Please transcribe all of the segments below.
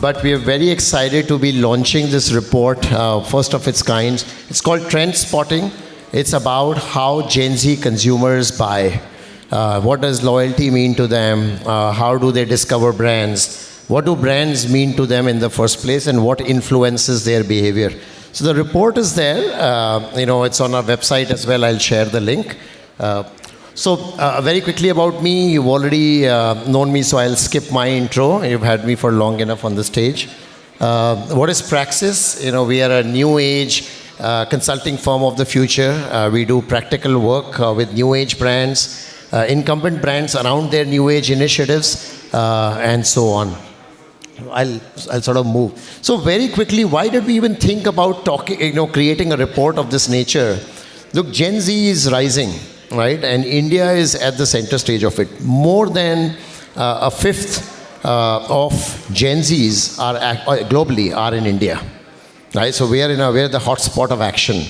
but we are very excited to be launching this report, first of its kind. It's called Trendspotting. It's about how Gen Z consumers buy. What does loyalty mean to them? How do they discover brands? What do brands mean to them in the first place, and what influences their behavior? So the report is there. It's on our website as well. I'll share the link. Very quickly about me, you've already known me, so I'll skip my intro. You've had me for long enough on the stage. What is Praxis? We are a new age consulting firm of the future. We do practical work with new age brands, incumbent brands around their new age initiatives, and so on. I'll sort of move. So very quickly, why did we even think about creating a report of this nature? Look, Gen Z is rising, right? And India is at the center stage of it. More than a fifth of Gen Zs globally are in India, right? So we're the hotspot of action.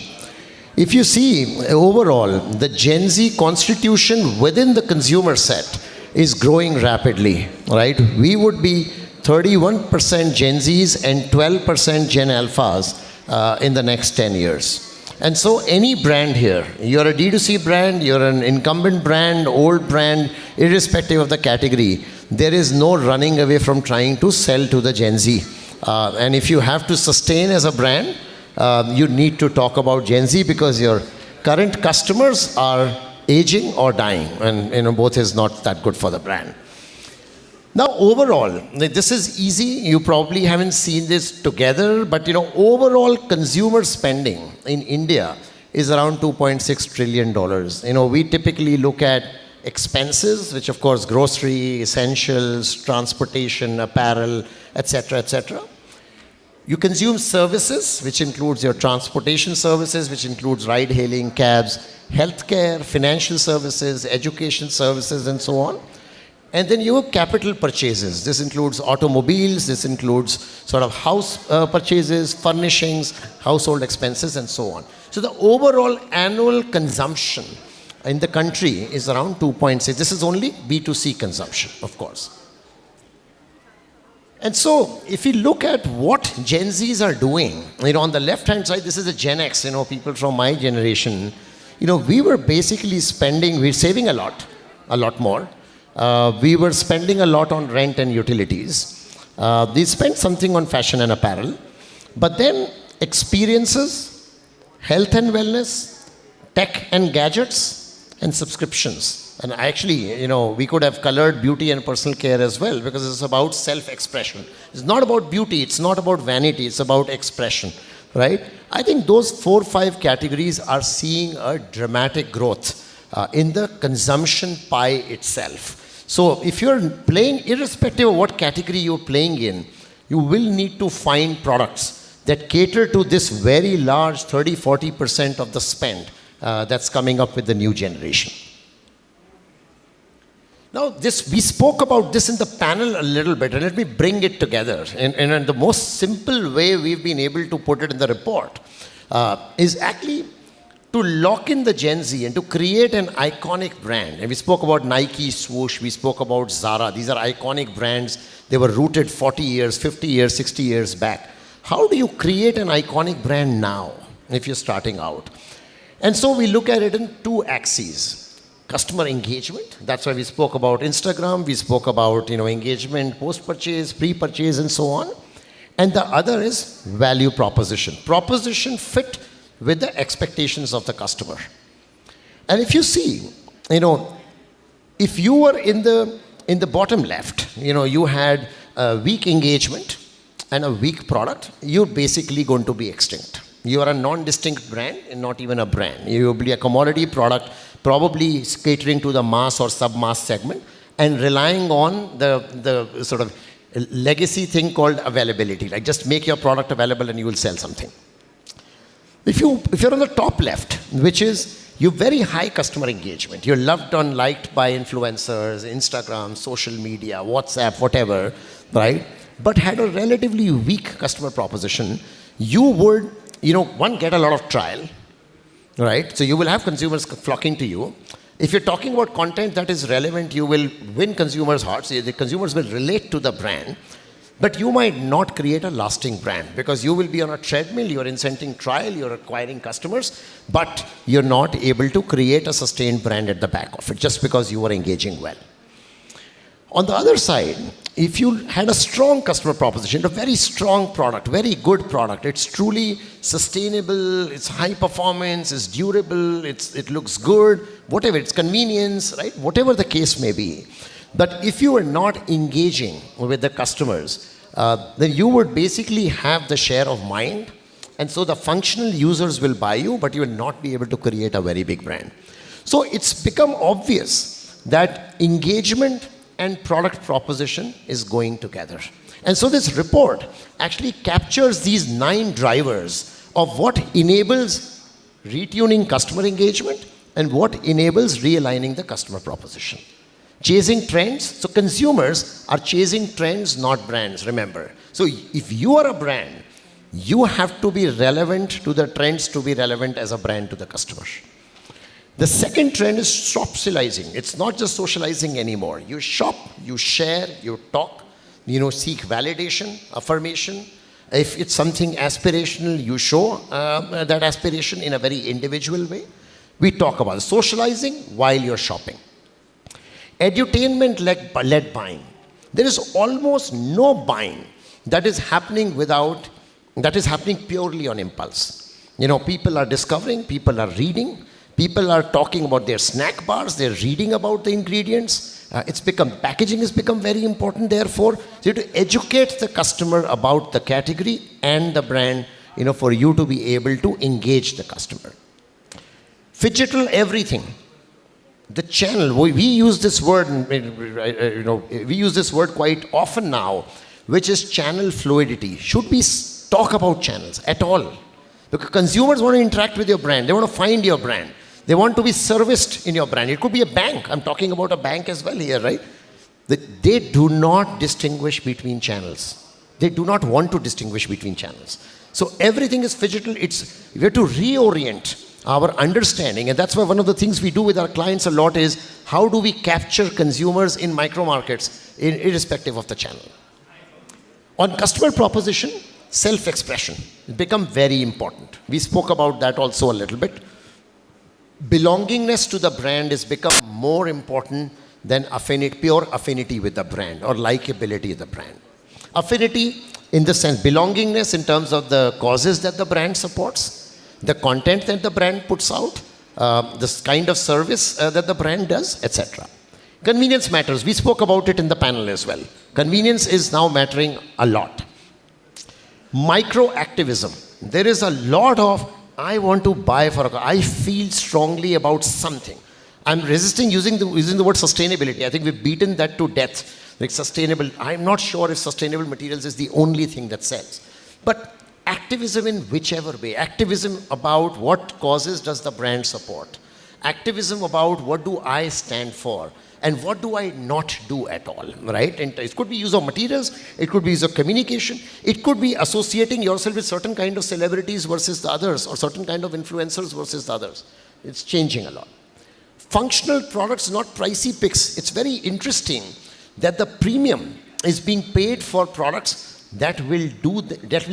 If you see overall, the Gen Z constitution within the consumer set is growing rapidly, right? We would be 31% Gen Zs and 12% Gen Alphas in the next 10 years. And so any brand here, you're a D2C brand, you're an incumbent brand, old brand, irrespective of the category, there is no running away from trying to sell to the Gen Z. And if you have to sustain as a brand, you need to talk about Gen Z because your current customers are aging or dying, and both is not that good for the brand. Now, overall, this is easy. You probably haven't seen this together, but overall consumer spending in India is around $2.6 trillion. We typically look at expenses, which of course, grocery, essentials, transportation, apparel, etc., etc. You consume services, which includes your transportation services, which includes ride-hailing, cabs, healthcare, financial services, education services, and so on. And then you have capital purchases. This includes automobiles, this includes sort of house purchases, furnishings, household expenses, and so on. So the overall annual consumption in the country is around 2.6. This is only B2C consumption, of course. And so if you look at what Gen Zs are doing, on the left-hand side, this is a Gen X, people from my generation. We were basically we're saving a lot more. We were spending a lot on rent and utilities. We spent something on fashion and apparel. But then experiences, health and wellness, tech and gadgets, and subscriptions. And actually, we could have colored beauty and personal care as well because it's about self-expression. It's not about beauty, it's not about vanity, it's about expression, right? I think those 4 or 5 categories are seeing a dramatic growth in the consumption pie itself. So if you're playing, irrespective of what category you're playing in, you will need to find products that cater to this very large 30-40% of the spend that's coming up with the new generation. Now, we spoke about this in the panel a little bit, and let me bring it together. And the most simple way we've been able to put it in the report is actually to lock in the Gen Z and to create an iconic brand. And we spoke about Nike, Swoosh, we spoke about Zara. These are iconic brands. They were rooted 40 years, 50 years, 60 years back. How do you create an iconic brand now if you're starting out? And so we look at it in 2 axes. Customer engagement, that's why we spoke about Instagram, we spoke about engagement, post-purchase, pre-purchase, and so on. And the other is value proposition. Proposition fit with the expectations of the customer. And if you see, if you were in the bottom left, you had a weak engagement and a weak product, you're basically going to be extinct. You are a non-distinct brand and not even a brand. You will be a commodity product, probably catering to the mass or sub-mass segment and relying on the sort of legacy thing called availability. Like just make your product available and you will sell something. If you're on the top left, which is you have very high customer engagement, you're loved and liked by influencers, Instagram, social media, WhatsApp, whatever, right? But had a relatively weak customer proposition, you would, one, get a lot of trial, right? So you will have consumers flocking to you. If you're talking about content that is relevant, you will win consumers' hearts. The consumers will relate to the brand. But you might not create a lasting brand because you will be on a treadmill, you're incenting trial, you're acquiring customers, but you're not able to create a sustained brand at the back of it just because you are engaging well. On the other side, if you had a strong customer proposition, a very strong product, very good product, it's truly sustainable, it's high performance, it's durable, it looks good, whatever, it's convenience, right? Whatever the case may be. But if you are not engaging with the customers, then you would basically have the share of mind. And so the functional users will buy you, but you will not be able to create a very big brand. So it's become obvious that engagement and product proposition is going together. And so this report actually captures these 9 drivers of what enables retuning customer engagement and what enables realigning the customer proposition. Chasing trends. So consumers are chasing trends, not brands, remember. So if you are a brand, you have to be relevant to the trends to be relevant as a brand to the customer. The second trend is socializing. It's not just socializing anymore. You shop, you share, you talk, seek validation, affirmation. If it's something aspirational, you show that aspiration in a very individual way. We talk about socializing while you're shopping. Edutainment-led buying. There is almost no buying that is happening purely on impulse. People are discovering, people are reading, people are talking about their snack bars, they're reading about the ingredients. Packaging has become very important, therefore. So you have to educate the customer about the category and the brand, for you to be able to engage the customer. Phygital everything. The channel, we use this word, we use this word quite often now, which is channel fluidity. Should we talk about channels at all? Because consumers want to interact with your brand. They want to find your brand. They want to be serviced in your brand. It could be a bank. I'm talking about a bank as well here, right? They do not distinguish between channels. They do not want to distinguish between channels. So everything is phygital. We have to reorient our understanding, and that's why one of the things we do with our clients a lot is how do we capture consumers in micro markets irrespective of the channel. On customer proposition, self-expression has become very important. We spoke about that also a little bit. Belongingness to the brand has become more important than pure affinity with the brand or likability of the brand. Affinity in the sense, belongingness in terms of the causes that the brand supports, the content that the brand puts out, the kind of service that the brand does, etc. Convenience matters. We spoke about it in the panel as well. Convenience is now mattering a lot. Micro-activism. There is a lot of, I want to buy for a car. I feel strongly about something. I'm resisting using the word sustainability. I think we've beaten that to death. Like sustainable, I'm not sure if sustainable materials is the only thing that sells. But activism in whichever way. Activism about what causes does the brand support. Activism about what do I stand for and what do I not do at all, right? And it could be use of materials, it could be use of communication, it could be associating yourself with certain kind of celebrities versus the others or certain kind of influencers versus the others. It's changing a lot. Functional products, not pricey picks. It's very interesting that the premium is being paid for products that will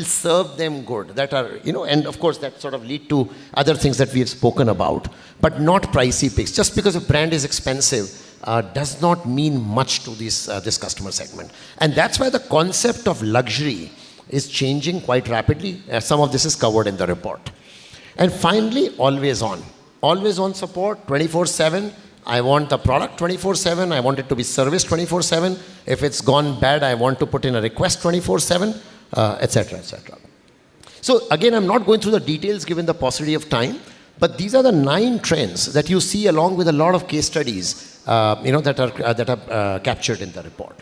serve them good, that are, and of course that sort of lead to other things that we have spoken about, but not pricey picks. Just because a brand is expensive does not mean much to this customer segment. And that's why the concept of luxury is changing quite rapidly. Some of this is covered in the report. And finally, always on. Always on support, 24/7. I want the product 24/7. I want it to be serviced 24/7. If it's gone bad, I want to put in a request 24/7, etc., etc. So again, I'm not going through the details given the paucity of time, but these are the 9 trends that you see along with a lot of case studies, that are captured in the report.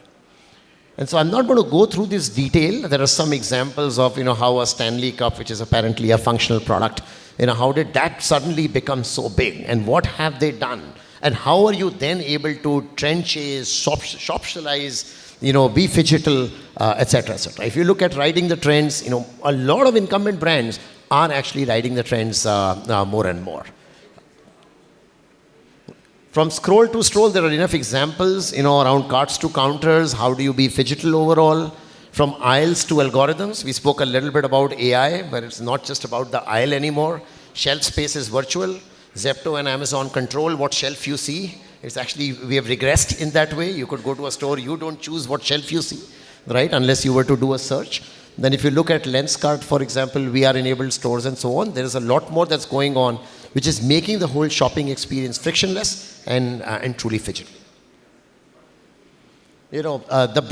And so I'm not going to go through this detail. There are some examples of, how a Stanley Cup, which is apparently a functional product, how did that suddenly become so big, and what have they done? And how are you then able to trend chase, shopsalize, be phygital, etc., etc. If you look at riding the trends, a lot of incumbent brands are actually riding the trends more and more. From scroll to stroll, there are enough examples, around carts to counters. How do you be phygital overall? From aisles to algorithms, we spoke a little bit about AI, but it's not just about the aisle anymore. Shelf space is virtual. Zepto and Amazon control what shelf you see. It's actually, we have regressed in that way. You could go to a store, you don't choose what shelf you see, right? Unless you were to do a search. Then if you look at Lenskart, for example, VR-enabled stores and so on, there is a lot more that's going on, which is making the whole shopping experience frictionless and truly digital. The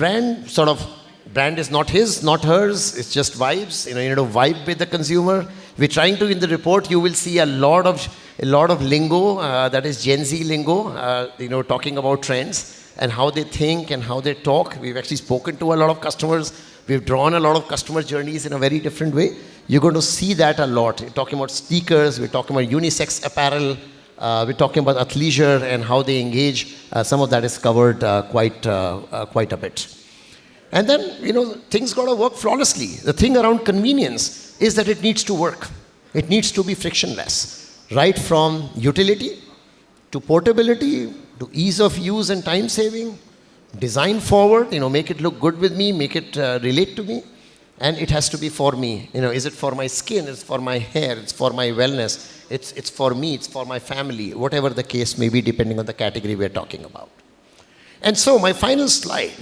brand is not his, not hers, it's just vibes. You need to vibe with the consumer. We're trying to, in the report, you will see a lot of lingo, that is Gen Z lingo, talking about trends and how they think and how they talk. We've actually spoken to a lot of customers. We've drawn a lot of customer journeys in a very different way. You're going to see that a lot. We're talking about sneakers, we're talking about unisex apparel, we're talking about athleisure and how they engage. Some of that is covered quite a bit. And then, things got to work flawlessly. The thing around convenience is that it needs to work. It needs to be frictionless, right from utility to portability to ease of use and time saving, design forward, make it look good with me, make it relate to me, and it has to be for me. Is it for my skin, it's for my hair, it's for my wellness, it's for me, it's for my family, whatever the case may be, depending on the category we're talking about. And so my final slide,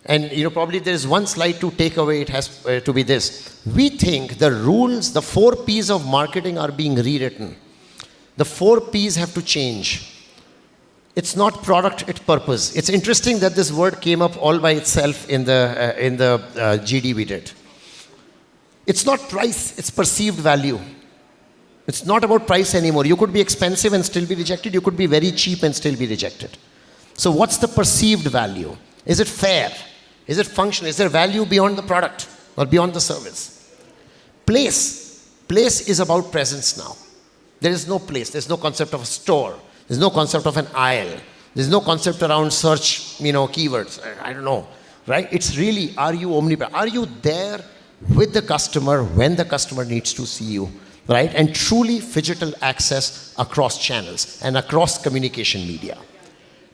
and probably there is one slide to take away, it has to be this. We think the rules, the 4 P's of marketing are being rewritten. The 4 P's have to change. It's not product, it's purpose. It's interesting that this word came up all by itself in the GD we did. It's not price, it's perceived value. It's not about price anymore. You could be expensive and still be rejected. You could be very cheap and still be rejected. So what's the perceived value? Is it fair? Is it functional? Is there value beyond the product or beyond the service? Place. Place is about presence now. There is no place. There's no concept of a store. There's no concept of an aisle. There's no concept around search, keywords. I don't know, right? It's really, are you omnipresent? Are you there with the customer when the customer needs to see you, right? And truly phygital access across channels and across communication media.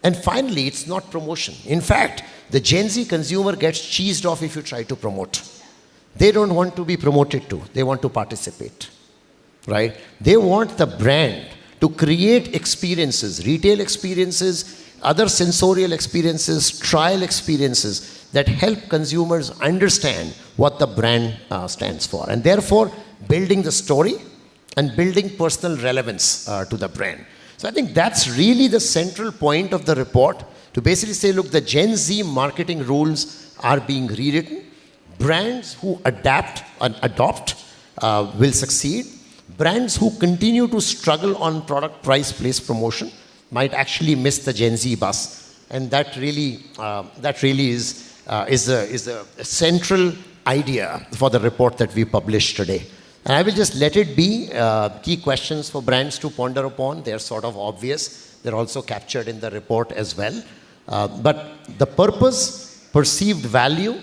And finally, it's not promotion. In fact, the Gen Z consumer gets cheesed off if you try to promote. They don't want to be promoted to. They want to participate, right? They want the brand to create experiences, retail experiences, other sensorial experiences, trial experiences that help consumers understand what the brand stands for. And therefore, building the story and building personal relevance to the brand. So I think that's really the central point of the report, to basically say, look, the Gen Z marketing rules are being rewritten. Brands who adapt and adopt will succeed. Brands who continue to struggle on product, price, place, promotion might actually miss the Gen Z bus. And that really is a central idea for the report that we published today. And I will just let it be key questions for brands to ponder upon. They're sort of obvious. They're also captured in the report as well. But the purpose, perceived value,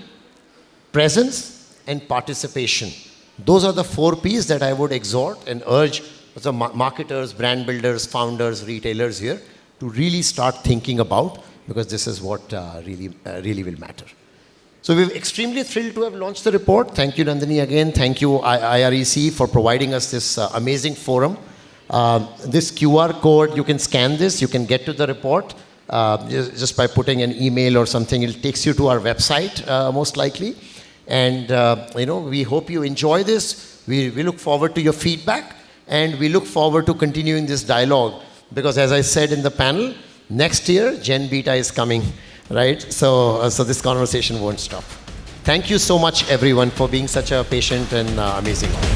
presence, and participation. Those are the 4 P's that I would exhort and urge the marketers, brand builders, founders, retailers here to really start thinking about, because this is what really will matter. So we're extremely thrilled to have launched the report. Thank you, Nandini, again. Thank you, IREC, for providing us this amazing forum. This QR code, you can scan this. You can get to the report just by putting an email or something. It takes you to our website, most likely. And, we hope you enjoy this. We look forward to your feedback. And we look forward to continuing this dialogue. Because as I said in the panel, next year, Gen Beta is coming. Right? So this conversation won't stop. Thank you so much, everyone, for being such a patient and amazing audience.